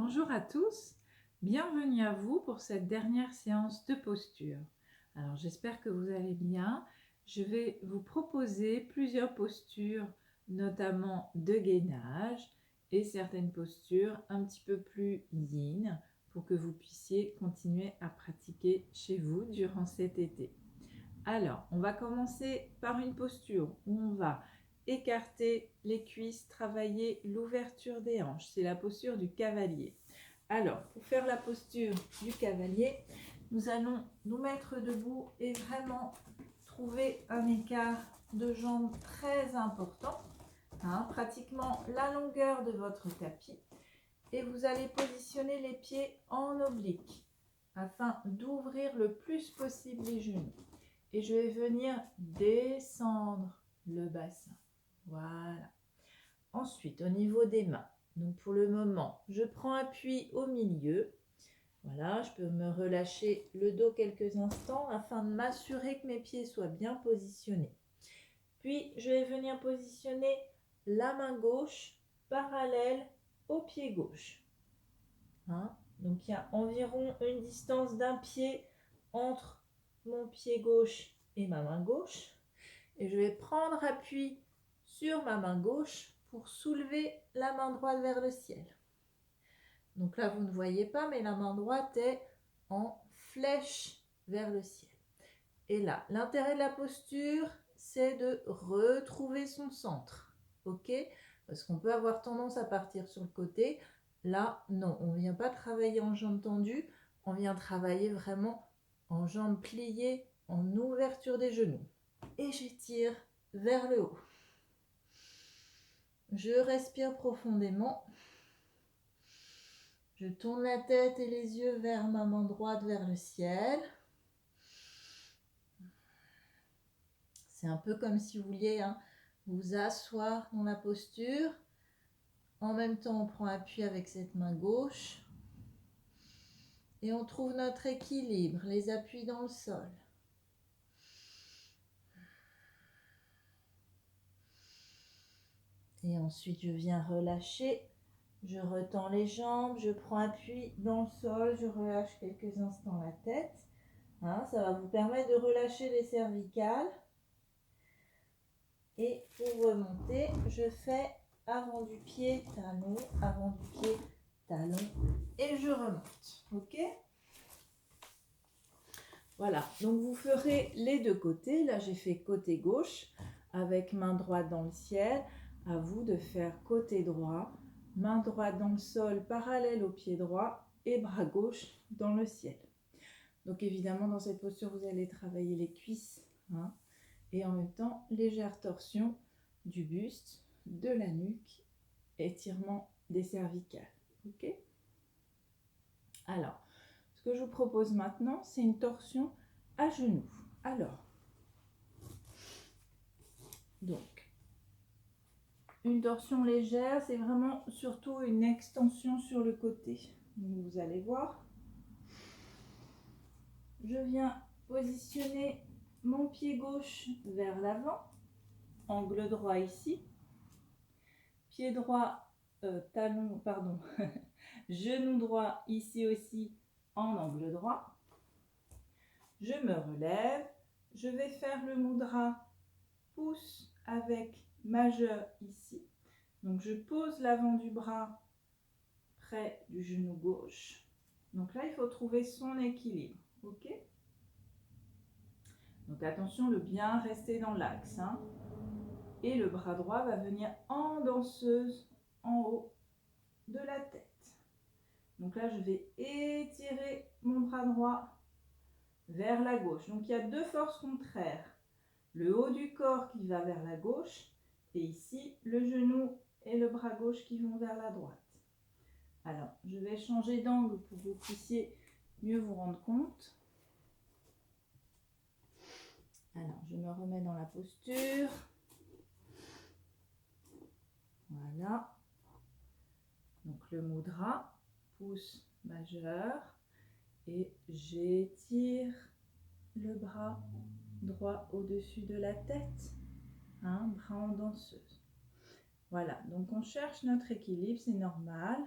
Bonjour à tous, bienvenue à vous pour cette dernière séance de posture. Alors j'espère que vous allez bien. Je vais vous proposer plusieurs postures, notamment de gainage et certaines postures un petit peu plus yin pour que vous puissiez continuer à pratiquer chez vous durant cet été. Alors, on va commencer par une posture où on va écarter les cuisses, travailler l'ouverture des hanches. C'est la posture du cavalier. Alors, pour faire la posture du cavalier, nous allons nous mettre debout et vraiment trouver un écart de jambes très important, pratiquement la longueur de votre tapis. Et vous allez positionner les pieds en oblique afin d'ouvrir le plus possible les genoux. Et je vais venir descendre le bassin. Voilà. Ensuite, au niveau des mains, donc pour le moment, je prends appui au milieu. Voilà, je peux me relâcher le dos quelques instants afin de m'assurer que mes pieds soient bien positionnés. Puis, je vais venir positionner la main gauche parallèle au pied gauche. Donc, il y a environ une distance d'un pied entre mon pied gauche et ma main gauche. Et je vais prendre appui sur ma main gauche pour soulever la main droite vers le ciel. Donc là, vous ne voyez pas, mais la main droite est en flèche vers le ciel. Et là, l'intérêt de la posture, c'est de retrouver son centre. Ok? Parce qu'on peut avoir tendance à partir sur le côté. Là, non, on ne vient pas travailler en jambes tendues, on vient travailler vraiment en jambes pliées, en ouverture des genoux. Et j'étire vers le haut. Je respire profondément. Je tourne la tête et les yeux vers ma main droite, vers le ciel. C'est un peu comme si vous vouliez vous asseoir dans la posture. En même temps, on prend appui avec cette main gauche. Et on trouve notre équilibre, les appuis dans le sol. Et ensuite, je viens relâcher. Je retends les jambes, je prends appui dans le sol, je relâche quelques instants la tête. Ça va vous permettre de relâcher les cervicales. Et pour remonter, je fais avant du pied, talon, avant du pied, talon. Et je remonte. Ok ? Voilà, donc vous ferez les deux côtés. Là, j'ai fait côté gauche avec main droite dans le ciel. À vous de faire côté droit, main droite dans le sol parallèle au pied droit et bras gauche dans le ciel. Donc évidemment, dans cette posture, vous allez travailler les cuisses et en même temps, légère torsion du buste, de la nuque, étirement des cervicales. Ok ? Alors, ce que je vous propose maintenant, c'est une torsion à genoux. Alors, donc, une torsion légère, c'est vraiment surtout une extension sur le côté. Donc, vous allez voir. Je viens positionner mon pied gauche vers l'avant, angle droit ici. Pied droit, genou droit ici aussi en angle droit. Je me relève, je vais faire le mudra pouce avec majeur ici. Donc je pose l'avant du bras près du genou gauche. Donc là, il faut trouver son équilibre. Ok ? Donc attention de bien rester dans l'axe. Et le bras droit va venir en danseuse en haut de la tête. Donc là, je vais étirer mon bras droit vers la gauche. Donc il y a deux forces contraires. Le haut du corps qui va vers la gauche et ici, le genou et le bras gauche qui vont vers la droite. Alors, je vais changer d'angle pour que vous puissiez mieux vous rendre compte. Alors, je me remets dans la posture. Voilà. Donc, le mudra, pouce majeur. Et j'étire le bras droit au-dessus de la tête. Bras en danseuse. Voilà, donc on cherche notre équilibre, c'est normal.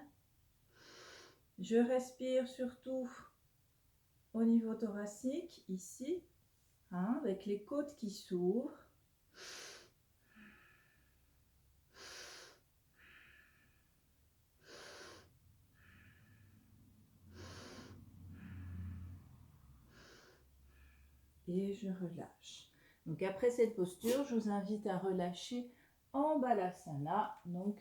Je respire surtout au niveau thoracique, ici, hein, avec les côtes qui s'ouvrent. Et je relâche. Donc après cette posture, je vous invite à relâcher en balasana, donc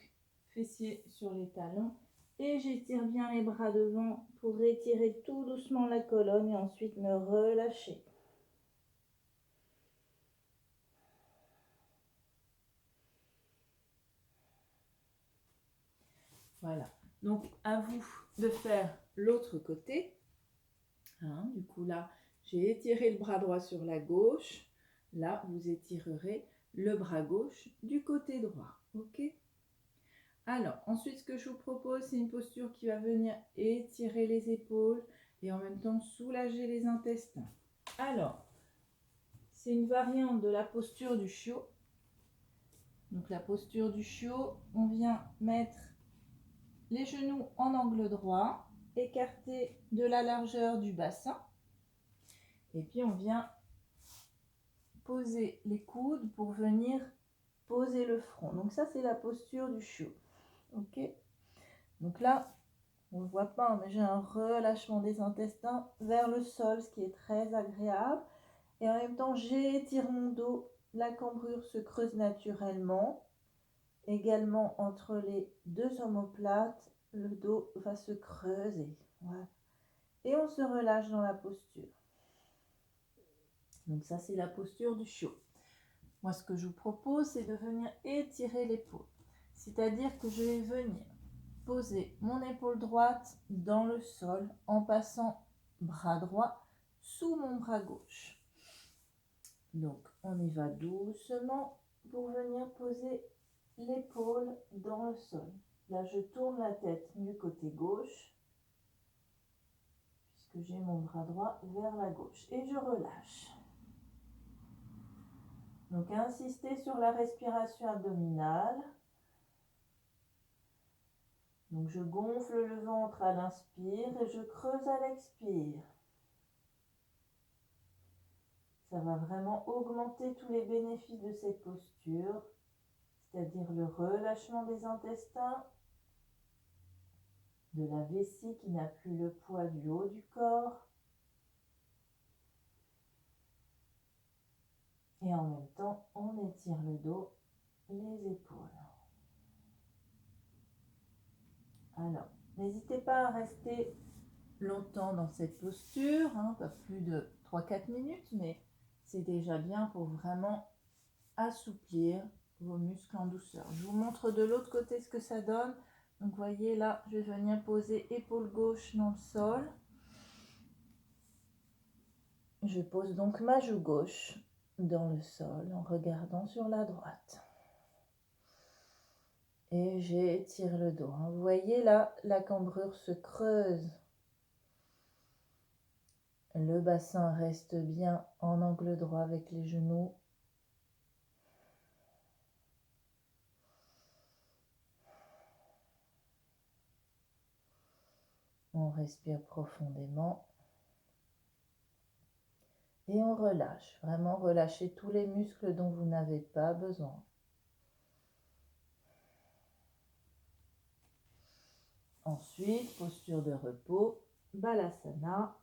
fessiers sur les talons, et j'étire bien les bras devant pour étirer tout doucement la colonne et ensuite me relâcher. Voilà, donc à vous de faire l'autre côté. Hein, du coup là, j'ai étiré le bras droit sur la gauche. Là, vous étirerez le bras gauche du côté droit. Ok ? Alors, ensuite, ce que je vous propose, c'est une posture qui va venir étirer les épaules et en même temps soulager les intestins. Alors, c'est une variante de la posture du chiot. Donc, la posture du chiot, on vient mettre les genoux en angle droit, écartés de la largeur du bassin. Et puis, on vient poser les coudes pour venir poser le front. Donc, ça, c'est la posture du chiot. Ok ? Donc là, on ne le voit pas, mais j'ai un relâchement des intestins vers le sol, ce qui est très agréable. Et en même temps, j'étire mon dos, la cambrure se creuse naturellement. Également, entre les deux omoplates, le dos va se creuser. Voilà. Et on se relâche dans la posture. Donc ça, c'est la posture du chiot. Moi, ce que je vous propose, c'est de venir étirer l'épaule. C'est-à-dire que je vais venir poser mon épaule droite dans le sol en passant bras droit sous mon bras gauche. Donc, on y va doucement pour venir poser l'épaule dans le sol. Là, je tourne la tête du côté gauche puisque j'ai mon bras droit vers la gauche et je relâche. Donc, insistez sur la respiration abdominale. Donc, je gonfle le ventre à l'inspire et je creuse à l'expire. Ça va vraiment augmenter tous les bénéfices de cette posture, c'est-à-dire le relâchement des intestins, de la vessie qui n'a plus le poids du haut du corps, et en même temps, on étire le dos, les épaules. Alors, n'hésitez pas à rester longtemps dans cette posture, hein, pas plus de 3-4 minutes, mais c'est déjà bien pour vraiment assouplir vos muscles en douceur. Je vous montre de l'autre côté ce que ça donne. Donc, vous voyez là, je vais venir poser épaule gauche dans le sol. Je pose donc ma joue gauche dans le sol en regardant sur la droite. Et j'étire le dos. Vous voyez là, la cambrure se creuse. Le bassin reste bien en angle droit avec les genoux. On respire profondément. Et on relâche. Vraiment relâchez tous les muscles dont vous n'avez pas besoin. Ensuite, posture de repos, balasana.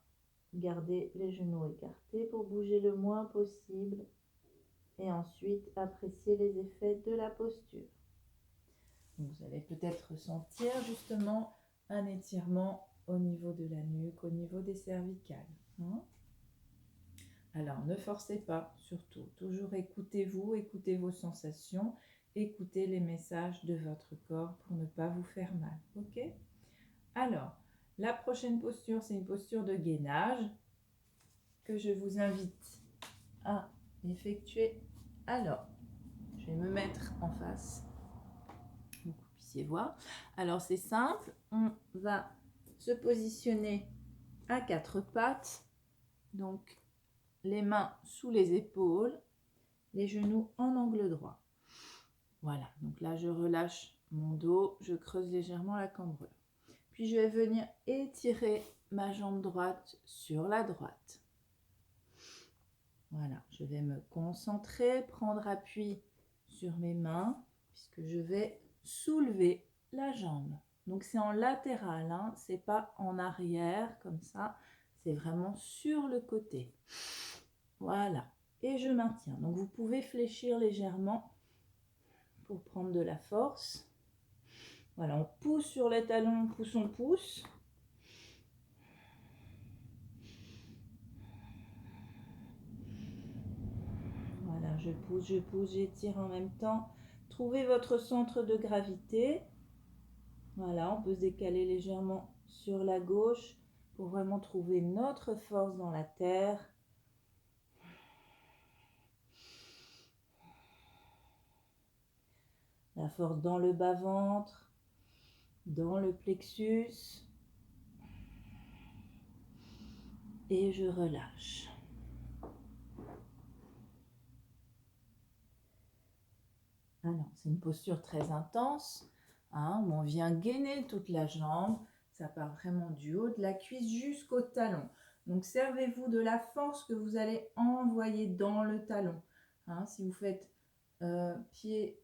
Gardez les genoux écartés pour bouger le moins possible. Et ensuite, appréciez les effets de la posture. Vous allez peut-être ressentir justement un étirement au niveau de la nuque, au niveau des cervicales. Hein? Alors, ne forcez pas, surtout. Toujours écoutez-vous, écoutez vos sensations, écoutez les messages de votre corps pour ne pas vous faire mal. Ok? Alors, la prochaine posture, c'est une posture de gainage que je vous invite à effectuer. Alors, je vais me mettre en face pour que vous puissiez voir. Alors, c'est simple. On va se positionner à quatre pattes. Donc, les mains sous les épaules, les genoux en angle droit. Voilà, donc là je relâche mon dos, je creuse légèrement la cambrure. Puis je vais venir étirer ma jambe droite sur la droite. Voilà, je vais me concentrer, prendre appui sur mes mains, puisque je vais soulever la jambe. Donc c'est en latéral, hein, c'est pas en arrière comme ça, c'est vraiment sur le côté. Voilà, et je maintiens. Donc vous pouvez fléchir légèrement pour prendre de la force. Voilà, on pousse sur les talons, on pousse. Voilà, je pousse, j'étire en même temps. Trouvez votre centre de gravité. Voilà, on peut se décaler légèrement sur la gauche pour vraiment trouver notre force dans la terre. La force dans le bas-ventre, dans le plexus. Et je relâche. Alors, c'est une posture très intense, hein, où on vient gainer toute la jambe. Ça part vraiment du haut de la cuisse jusqu'au talon. Donc, servez-vous de la force que vous allez envoyer dans le talon. Hein, si vous faites pied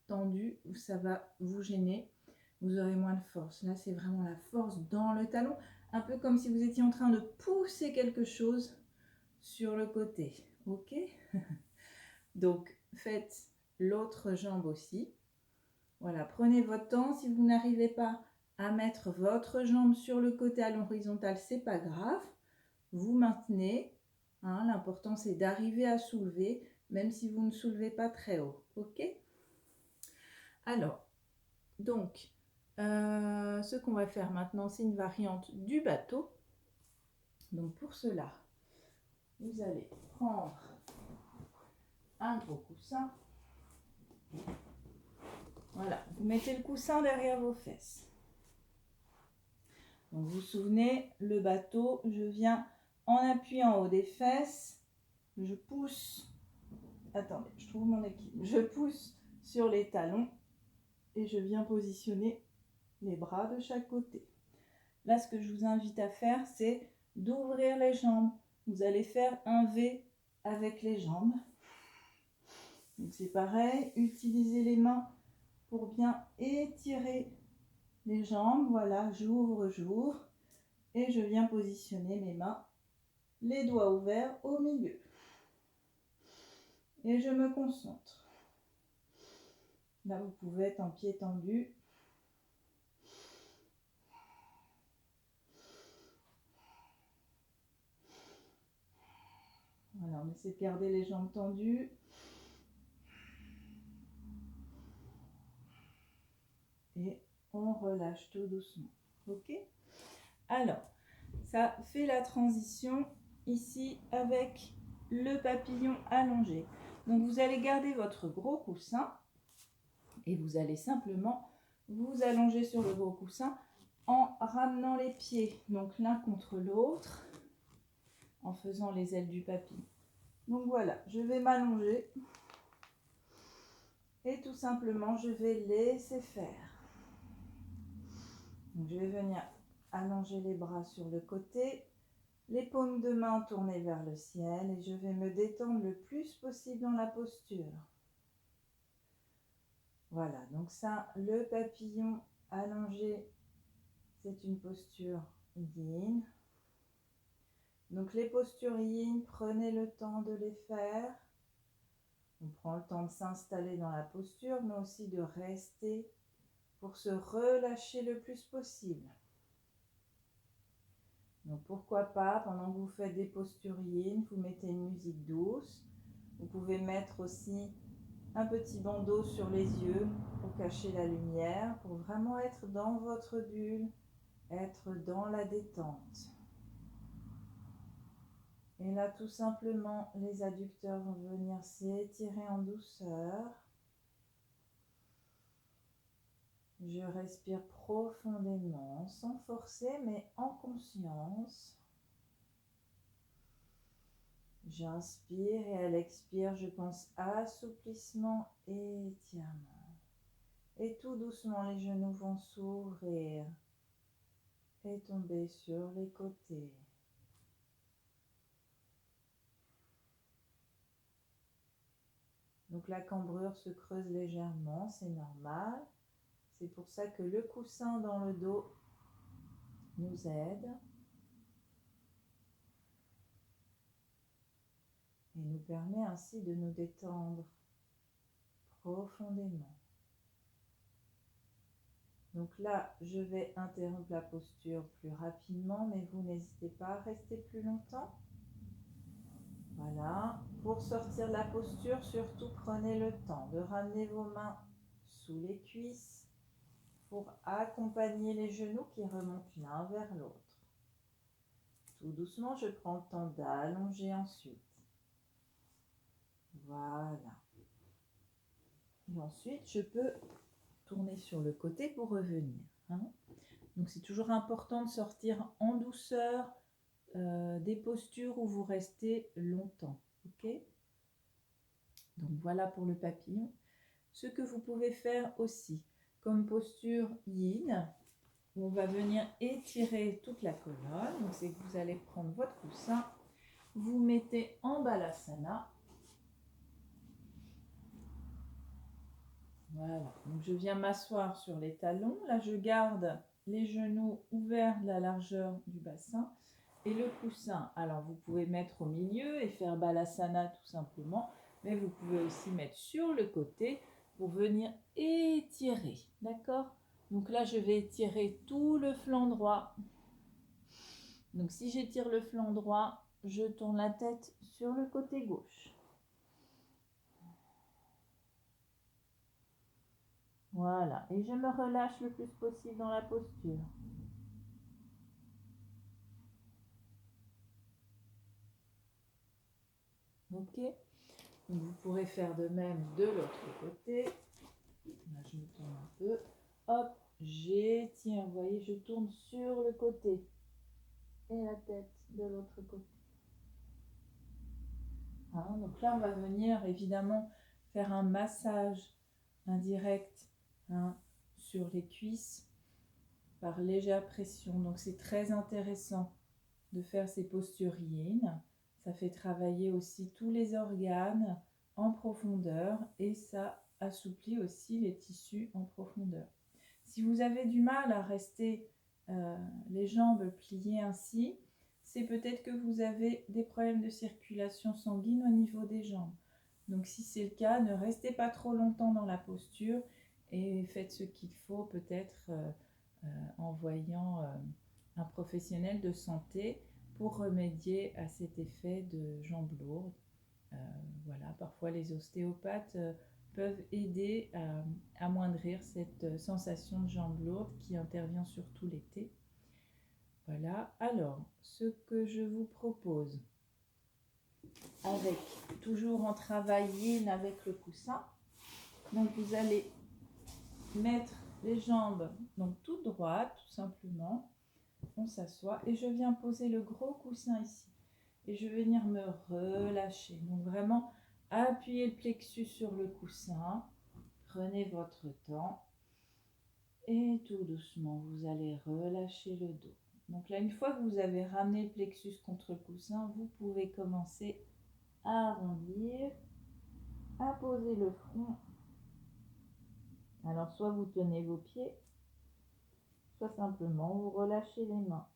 tendu, ça va vous gêner. Vous aurez moins de force. Là, c'est vraiment la force dans le talon. Un peu comme si vous étiez en train de pousser quelque chose sur le côté. Ok? Donc, faites l'autre jambe aussi. Voilà, prenez votre temps. Si vous n'arrivez pas à mettre votre jambe sur le côté à l'horizontale, c'est pas grave. Vous maintenez. Hein, l'important, c'est d'arriver à soulever, même si vous ne soulevez pas très haut. Ok? Alors, donc, ce qu'on va faire maintenant, c'est une variante du bateau. Donc, pour cela, vous allez prendre un gros coussin. Voilà, vous mettez le coussin derrière vos fesses. Donc vous vous souvenez, le bateau, je viens en appui en haut des fesses, je pousse, attendez, je trouve mon équilibre, je pousse sur les talons et je viens positionner les bras de chaque côté. Là, ce que je vous invite à faire, c'est d'ouvrir les jambes. Vous allez faire un V avec les jambes. Donc c'est pareil, utilisez les mains pour bien étirer les jambes. Voilà, j'ouvre et je viens positionner mes mains, les doigts ouverts au milieu. Et je me concentre. Là, vous pouvez être en pied tendu. Voilà, on essaie de garder les jambes tendues. Et on relâche tout doucement. Ok? Alors, ça fait la transition ici avec le papillon allongé. Donc, vous allez garder votre gros coussin et vous allez simplement vous allonger sur le gros coussin en ramenant les pieds, donc l'un contre l'autre, en faisant les ailes du papillon. Donc voilà, je vais m'allonger et tout simplement je vais laisser faire. Donc, je vais venir allonger les bras sur le côté, les paumes de main tournées vers le ciel et je vais me détendre le plus possible dans la posture. Voilà, donc ça, le papillon allongé, c'est une posture yin. Donc les postures yin, prenez le temps de les faire. On prend le temps de s'installer dans la posture, mais aussi de rester pour se relâcher le plus possible. Donc pourquoi pas, pendant que vous faites des postures yin, vous mettez une musique douce. Vous pouvez mettre aussi un petit bandeau sur les yeux pour cacher la lumière, pour vraiment être dans votre bulle, être dans la détente. Et là, tout simplement, les adducteurs vont venir s'étirer en douceur. Je respire profondément, sans forcer, mais en conscience. J'inspire et à l'expire, je pense assouplissement et étirement. Et tout doucement, les genoux vont s'ouvrir et tomber sur les côtés. Donc la cambrure se creuse légèrement, c'est normal. C'est pour ça que le coussin dans le dos nous aide et nous permet ainsi de nous détendre profondément. Donc là, je vais interrompre la posture plus rapidement, mais vous n'hésitez pas à rester plus longtemps. Voilà. Pour sortir de la posture, surtout prenez le temps de ramener vos mains sous les cuisses pour accompagner les genoux qui remontent l'un vers l'autre. Tout doucement, je prends le temps d'allonger ensuite. Voilà. Et ensuite, je peux tourner sur le côté pour revenir. Donc, c'est toujours important de sortir en douceur des postures où vous restez longtemps. Ok ? Donc, voilà pour le papillon. Ce que vous pouvez faire aussi, comme posture yin, on va venir étirer toute la colonne. Donc, c'est que vous allez prendre votre coussin, vous mettez en balasana. Voilà, donc je viens m'asseoir sur les talons. Là, je garde les genoux ouverts de la largeur du bassin. Et le coussin, alors vous pouvez mettre au milieu et faire balasana tout simplement. Mais vous pouvez aussi mettre sur le côté pour venir étirer. D'accord ? Donc là, je vais étirer tout le flanc droit. Donc si j'étire le flanc droit, je tourne la tête sur le côté gauche. Voilà, et je me relâche le plus possible dans la posture. Ok, donc vous pourrez faire de même de l'autre côté. Là, je me tourne un peu. Hop, j'étire, vous voyez, je tourne sur le côté. Et la tête de l'autre côté. Donc là, on va venir évidemment faire un massage indirect sur les cuisses par légère pression. Donc c'est très intéressant de faire ces postures yin. Ça fait travailler aussi tous les organes en profondeur et ça assouplit aussi les tissus en profondeur. Si vous avez du mal à rester les jambes pliées ainsi, c'est peut-être que vous avez des problèmes de circulation sanguine au niveau des jambes. Donc si c'est le cas, ne restez pas trop longtemps dans la posture et faites ce qu'il faut peut-être en voyant un professionnel de santé pour remédier à cet effet de jambes lourdes. Voilà, parfois les ostéopathes peuvent aider à amoindrir cette sensation de jambes lourdes qui intervient surtout l'été. Voilà, alors ce que je vous propose, avec toujours en travail yin avec le coussin, donc vous allez mettre les jambes donc toutes droites tout simplement, on s'assoit et je viens poser le gros coussin ici et je vais venir me relâcher, donc vraiment appuyez le plexus sur le coussin, prenez votre temps et tout doucement vous allez relâcher le dos. Donc là, une fois que vous avez ramené le plexus contre le coussin, vous pouvez commencer à arrondir, à poser le front. Alors soit vous tenez vos pieds, soit simplement vous relâchez les mains.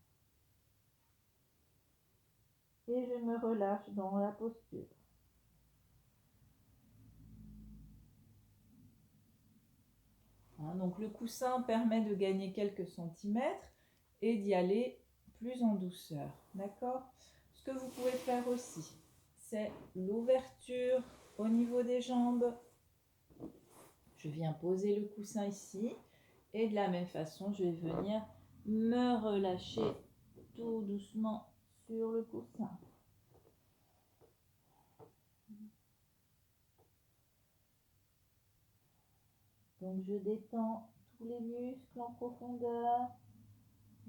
Et je me relâche dans la posture. Donc le coussin permet de gagner quelques centimètres et d'y aller plus en douceur. D'accord ? Ce que vous pouvez faire aussi, c'est l'ouverture au niveau des jambes. Je viens poser le coussin ici et de la même façon, je vais venir me relâcher tout doucement sur le coussin. Donc je détends tous les muscles en profondeur.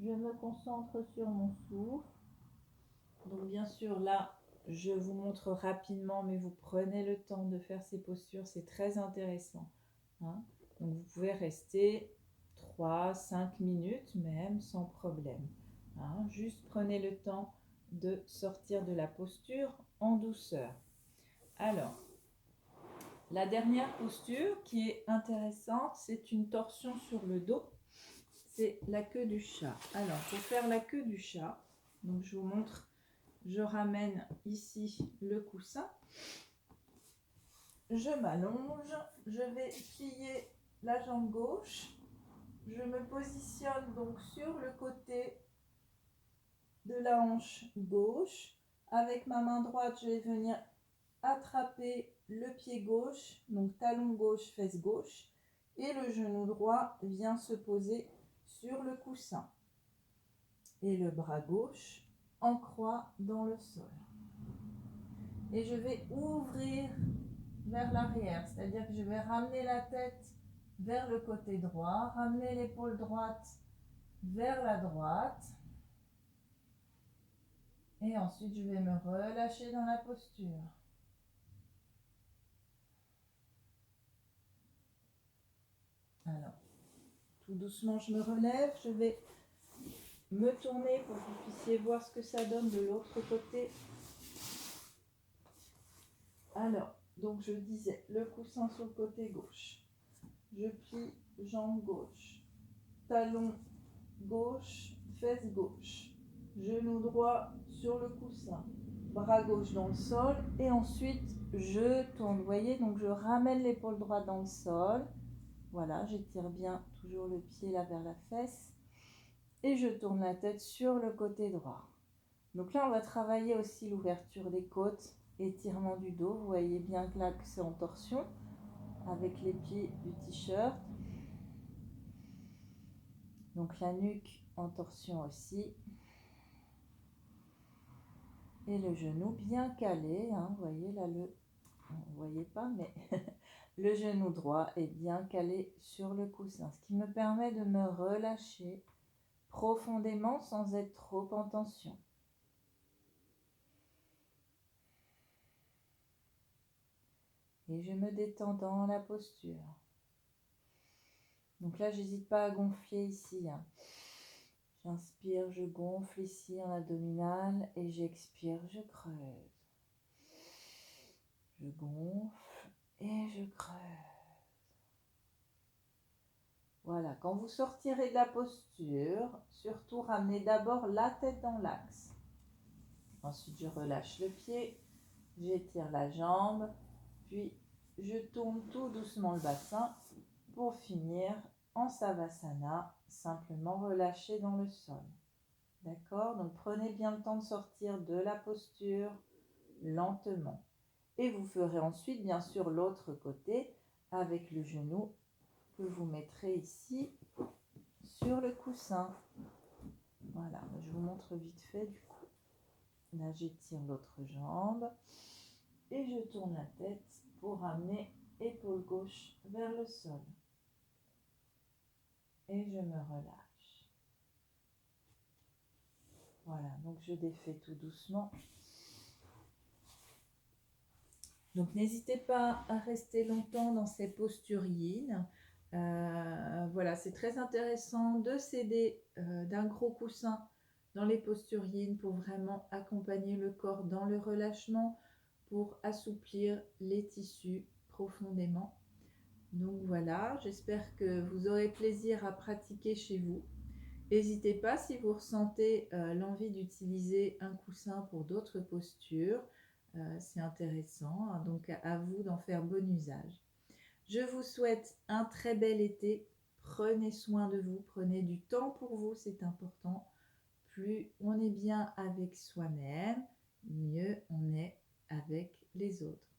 Je me concentre sur mon souffle. Donc bien sûr là, je vous montre rapidement, mais vous prenez le temps de faire ces postures, c'est très intéressant. Donc vous pouvez rester 3-5 minutes même sans problème. Hein. Juste prenez le temps de sortir de la posture en douceur. Alors, la dernière posture qui est intéressante, c'est une torsion sur le dos. C'est la queue du chat. Alors, pour faire la queue du chat, donc je vous montre, je ramène ici le coussin. Je m'allonge, je vais plier la jambe gauche. Je me positionne donc sur le côté de la hanche gauche. Avec ma main droite, je vais venir attraper le pied gauche, donc talon gauche, fesse gauche. Et le genou droit vient se poser sur le coussin. Et le bras gauche en croix dans le sol. Et je vais ouvrir vers l'arrière, c'est-à-dire que je vais ramener la tête vers le côté droit, ramener l'épaule droite vers la droite. Et ensuite, je vais me relâcher dans la posture. Alors, tout doucement, je me relève. Je vais me tourner pour que vous puissiez voir ce que ça donne de l'autre côté. Alors, donc je disais, le coussin sur le côté gauche. Je plie jambe gauche, talon gauche, fesse gauche, genou droit sur le coussin, bras gauche dans le sol et ensuite je tourne. Vous voyez, donc je ramène l'épaule droite dans le sol. Voilà, j'étire bien toujours le pied là vers la fesse et je tourne la tête sur le côté droit. Donc là, on va travailler aussi l'ouverture des côtes, étirement du dos. Vous voyez bien que là, c'est en torsion avec les pieds du t-shirt. Donc la nuque en torsion aussi. Et le genou bien calé. Hein, vous voyez là, vous ne voyez pas, mais le genou droit est bien calé sur le coussin. Ce qui me permet de me relâcher profondément sans être trop en tension. Et je me détends dans la posture. Donc là, j'hésite pas à gonfler ici. Hein. J'inspire, je gonfle ici en abdominal et j'expire, je creuse. Je gonfle et je creuse. Voilà, quand vous sortirez de la posture, surtout ramenez d'abord la tête dans l'axe. Ensuite, je relâche le pied, j'étire la jambe, puis je tourne tout doucement le bassin pour finir en Savasana, simplement relâché dans le sol. D'accord? Donc prenez bien le temps de sortir de la posture lentement. Et vous ferez ensuite, bien sûr, l'autre côté avec le genou que vous mettrez ici sur le coussin. Voilà, je vous montre vite fait du coup. Là, j'étire l'autre jambe et je tourne la tête pour ramener épaule gauche vers le sol. Et je me relâche. Voilà, donc je défais tout doucement. Donc n'hésitez pas à rester longtemps dans ces postures yin. Voilà, c'est très intéressant de s'aider d'un gros coussin dans les postures yin pour vraiment accompagner le corps dans le relâchement, pour assouplir les tissus profondément. Donc voilà, j'espère que vous aurez plaisir à pratiquer chez vous. N'hésitez pas si vous ressentez l'envie d'utiliser un coussin pour d'autres postures. C'est intéressant, hein, donc à vous d'en faire bon usage. Je vous souhaite un très bel été. Prenez soin de vous, prenez du temps pour vous, c'est important. Plus on est bien avec soi-même, mieux on est avec les autres.